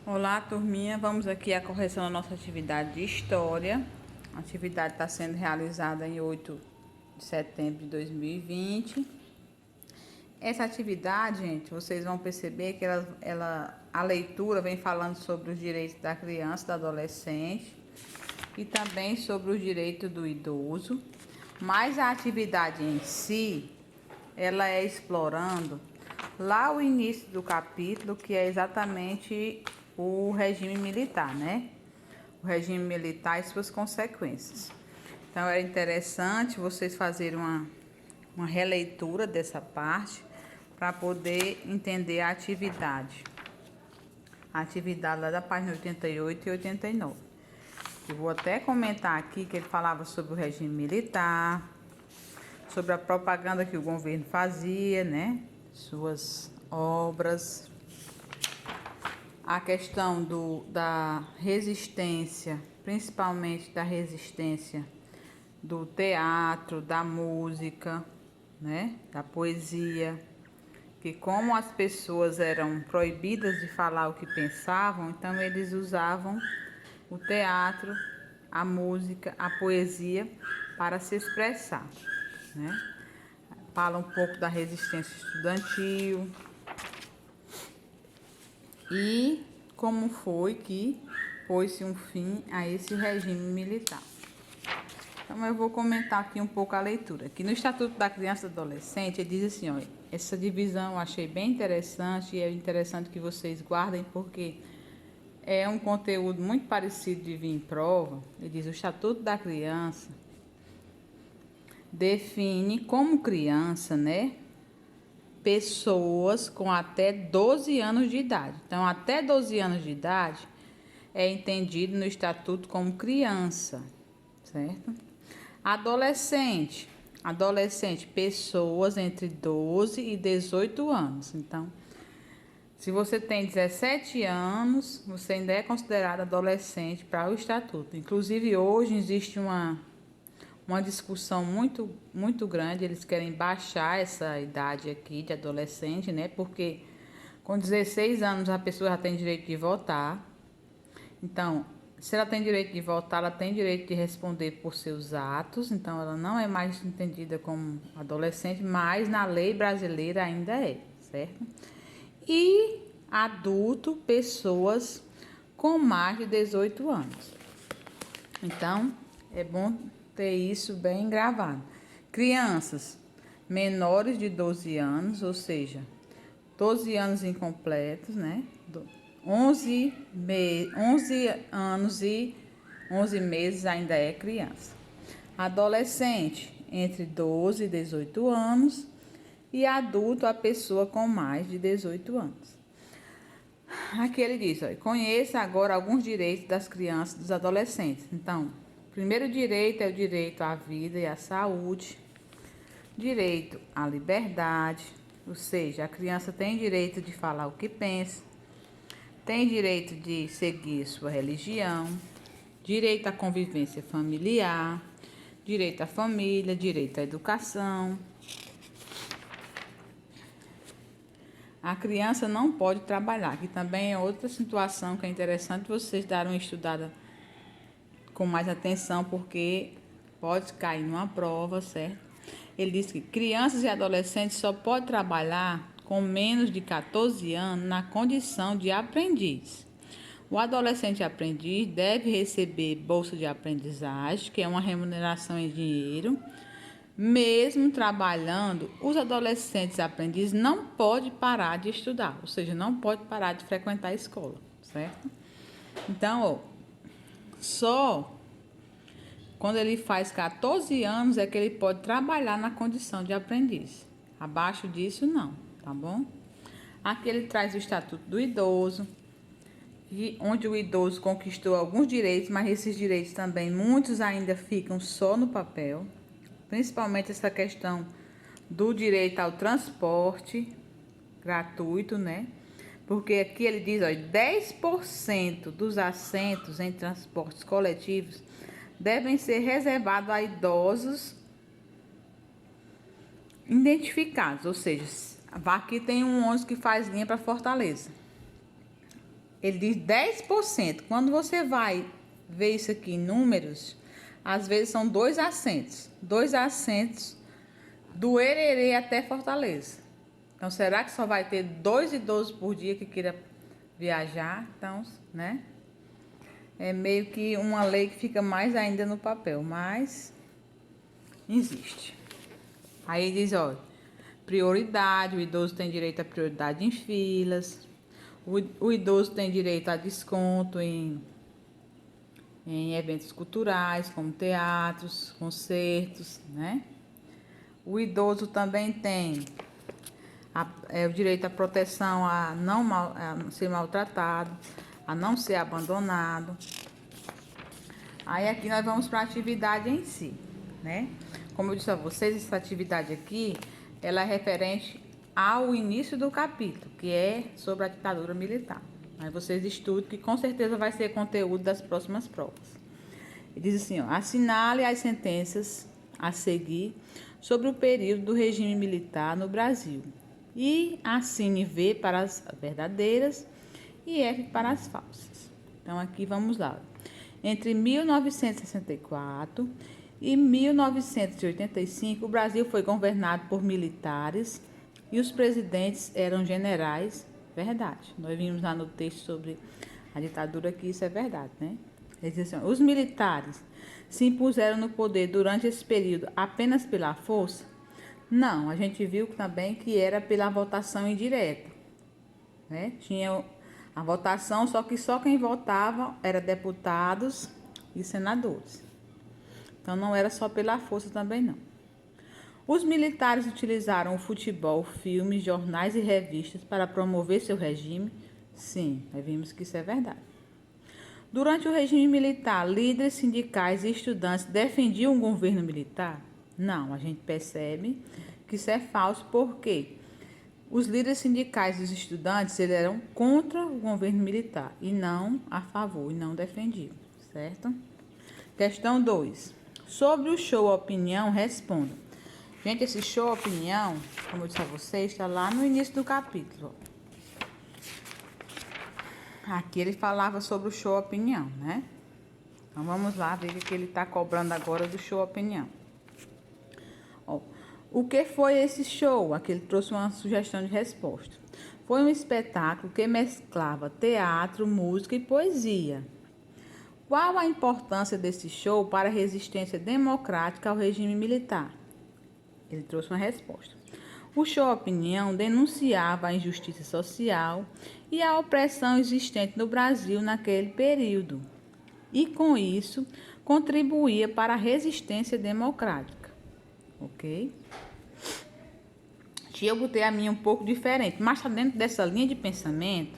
Olá, turminha. Vamos aqui à correção da nossa atividade de História. A atividade está sendo realizada em 8 de setembro de 2020. Essa atividade, gente, vocês vão perceber que a leitura vem falando sobre os direitos da criança e do adolescente e também sobre os direitos do idoso. Mas a atividade em si, ela é explorando lá o início do capítulo, que é exatamente o regime militar, né? O regime militar e suas consequências. Então, é interessante vocês fazerem uma releitura dessa parte para poder entender a atividade. A atividade lá da página 88 e 89. Eu vou até comentar aqui que ele falava sobre o regime militar, sobre a propaganda que o governo fazia, né? Suas obras, a questão da resistência, principalmente da resistência do teatro, da música, né? Da poesia, que como as pessoas eram proibidas de falar o que pensavam, então eles usavam o teatro, a música, a poesia para se expressar, né? Fala um pouco da resistência estudantil e como foi que pôs-se um fim a esse regime militar. Então eu vou comentar aqui um pouco a leitura. Aqui no Estatuto da Criança e do Adolescente, ele diz assim, ó, essa divisão eu achei bem interessante e é interessante que vocês guardem porque é um conteúdo muito parecido de vir em prova. Ele diz: o Estatuto da Criança define como criança, né, pessoas com até 12 anos de idade. Então, até 12 anos de idade é entendido no Estatuto como criança, certo? Adolescente, pessoas entre 12 e 18 anos. Então, se você tem 17 anos, você ainda é considerado adolescente para o Estatuto. Inclusive, hoje existe uma discussão muito grande. Eles querem baixar essa idade aqui de adolescente, né? Porque com 16 anos a pessoa já tem direito de votar. Então, se ela tem direito de votar, ela tem direito de responder por seus atos. Então, ela não é mais entendida como adolescente, mas na lei brasileira ainda é, certo? E adulto, pessoas com mais de 18 anos. Então, é bom ter isso bem gravado. Crianças menores de 12 anos, ou seja, 12 anos incompletos, né? 11 anos e 11 meses ainda é criança. Adolescente, entre 12 e 18 anos. E adulto, a pessoa com mais de 18 anos. Aqui ele diz, ó, conheça agora alguns direitos das crianças e dos adolescentes. Então, o primeiro direito é o direito à vida e à saúde, direito à liberdade, ou seja, a criança tem direito de falar o que pensa, tem direito de seguir sua religião, direito à convivência familiar, direito à família, direito à educação. A criança não pode trabalhar, que também é outra situação que é interessante vocês darem uma estudada com mais atenção, porque pode cair numa prova, certo? Ele diz que crianças e adolescentes só podem trabalhar com menos de 14 anos na condição de aprendiz. O adolescente aprendiz deve receber bolsa de aprendizagem, que é uma remuneração em dinheiro. Mesmo trabalhando, os adolescentes aprendizes não podem parar de estudar, ou seja, não pode parar de frequentar a escola, certo? Então, ó, só quando ele faz 14 anos é que ele pode trabalhar na condição de aprendiz. Abaixo disso, não, tá bom? Aqui ele traz o Estatuto do Idoso, onde o idoso conquistou alguns direitos, mas esses direitos também, muitos ainda ficam só no papel. Principalmente essa questão do direito ao transporte gratuito, né? Porque aqui ele diz, ó, 10% dos assentos em transportes coletivos devem ser reservados a idosos identificados, ou seja, aqui tem um ônibus que faz linha para Fortaleza. ele diz 10%. Quando você vai ver isso aqui em números, às vezes são 2 acentos. 2 acentos do Hererê até Fortaleza. Então, será que só vai ter 2 idosos por dia que queira viajar? Então, né? É meio que uma lei que fica mais ainda no papel, mas existe. Aí diz, ó, prioridade, o idoso tem direito a prioridade em filas, o idoso tem direito a desconto em eventos culturais, como teatros, concertos, né? O idoso também tem o direito à proteção, a não ser maltratado, a não ser abandonado. Aí aqui nós vamos para a atividade em si, né? Como eu disse a vocês, essa atividade aqui, ela é referente ao início do capítulo, que é sobre a ditadura militar. Aí vocês estudem, que com certeza vai ser conteúdo das próximas provas. Ele diz assim, ó, assinale as sentenças a seguir sobre o período do regime militar no Brasil. E assine V para as verdadeiras e F para as falsas. Então, aqui vamos lá. Entre 1964 e 1985, o Brasil foi governado por militares e os presidentes eram generais. Verdade. Nós vimos lá no texto sobre a ditadura que isso é verdade, né? Ele diz assim, os militares se impuseram no poder durante esse período apenas pela força? Não, a gente viu também que era pela votação indireta, né? Tinha a votação, só que só quem votava era deputados e senadores. Então não era só pela força também não. Os militares utilizaram o futebol, filmes, jornais e revistas para promover seu regime? Sim, nós vimos que isso é verdade. Durante o regime militar, líderes sindicais e estudantes defendiam o governo militar? Não, a gente percebe que isso é falso, porque os líderes sindicais e os estudantes eles eram contra o governo militar e não a favor, e não defendiam, certo? Questão 2. Sobre o show opinião, responda. Gente, esse show opinião, como eu disse a vocês, está lá no início do capítulo. Aqui ele falava sobre o show opinião, né? Então vamos lá ver o que ele está cobrando agora do show opinião. Ó, o que foi esse show? Aqui ele trouxe uma sugestão de resposta. Foi um espetáculo que mesclava teatro, música e poesia. Qual a importância desse show para a resistência democrática ao regime militar? Ele trouxe uma resposta. O show opinião denunciava a injustiça social e a opressão existente no Brasil naquele período. E com isso, contribuía para a resistência democrática. Ok? Aqui eu botei a minha um pouco diferente, mas está dentro dessa linha de pensamento.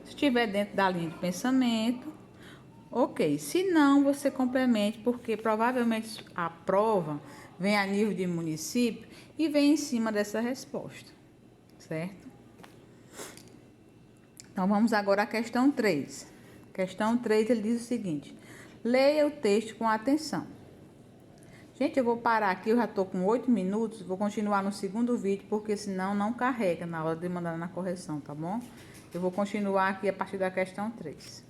Se estiver dentro da linha de pensamento, ok. Se não, você complemente, porque provavelmente a prova vem a nível de município e vem em cima dessa resposta, certo? Então, vamos agora à questão 3. Questão 3, ele diz o seguinte: leia o texto com atenção. Gente, eu vou parar aqui, eu já estou com 8 minutos, vou continuar no segundo vídeo, porque senão não carrega na hora de mandar na correção, tá bom? Eu vou continuar aqui a partir da questão 3.